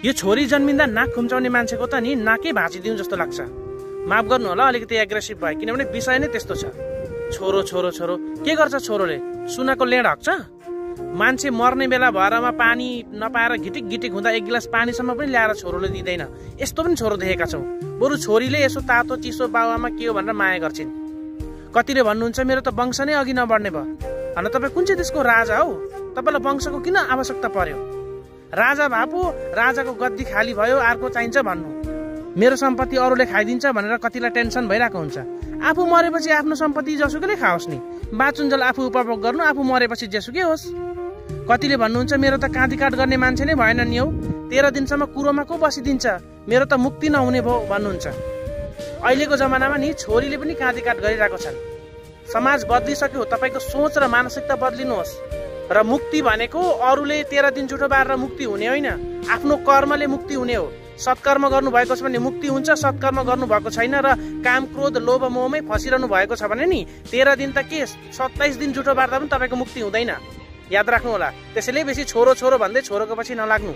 यो छोरी जन्मिँदा नाक खुम्चाउने मान्छेको त नि नाकै भाँचिदिउँ जस्तो लाग्छ। माफ गर्नु होला अलिकति एग्रेसिभ भयो, किनभने विषय नै त्यस्तो छ। छोरो छोरो छोरो के गर्छ छोरोले? सुनको लेड हक्छ? मान्छे मर्ने बेला भरमा पानी नपाएर घिटिक घिटिक हुँदा एक गिलास पानीसम्म पनि ल्याएर छोरोले दिँदैन। यस्तो पनि छोरो देखेका छौँ। बरु छोरीले यसो तातो चिसो बाबुआमा के हो भनेर माया गर्छिन्। कतिले भन्नुहुन्छ मेरो त वंश नै अघि नबढ्ने भयो। होइन, तपाईँ कुन चाहिँ देशको राजा हो? तपाईँलाई वंशको किन आवश्यकता पर्यो? राजा भापु राजाको गद्दी खाली भयो, अर्को चाहिन्छ भन्नु। मेरो सम्पत्ति अरूले खाइदिन्छ भनेर कतिलाई टेन्सन भइरहेको हुन्छ। आफू मरेपछि आफ्नो सम्पत्ति जसुकैले खाओस् नि, बाँचुन्जेल आफू उपभोग गर्नु, आफू मरेपछि जेसुकै होस्। कतिले भन्नुहुन्छ मेरो त काँदी काट गर्ने मान्छे नै भएन नि हौ, 13 दिनसम्म कुरोमा को बसिदिन्छ, मेरो त मुक्ति नहुने भयो भन्नुहुन्छ। अहिलेको जमानामा नि छोरीले पनि काँदी काट गरिरहेको छन्। समाज बदलिसक्यो, तपाईँको सोच र मानसिकता बदलिनुहोस्। र मुक्ति भनेको अरूले 13 दिन जुठो बारेर मुक्ति हुने होइन, आफ्नो कर्मले मुक्ति हुने हो। सत्कर्म गर्नु भएको छ भने मुक्ति हुन्छ, सत्कर्म गर्नु भएको छैन र काम क्रोध लोभ मोहमै फसिरहनु भएको छ भने नि 13 दिन त के 27 दिन जुठो बार्दा पनि तपाईँको मुक्ति हुँदैन। याद राख्नु होला। त्यसैले बेसी छोरो छोरो भन्दै छोरोको पछि नलाग्नु।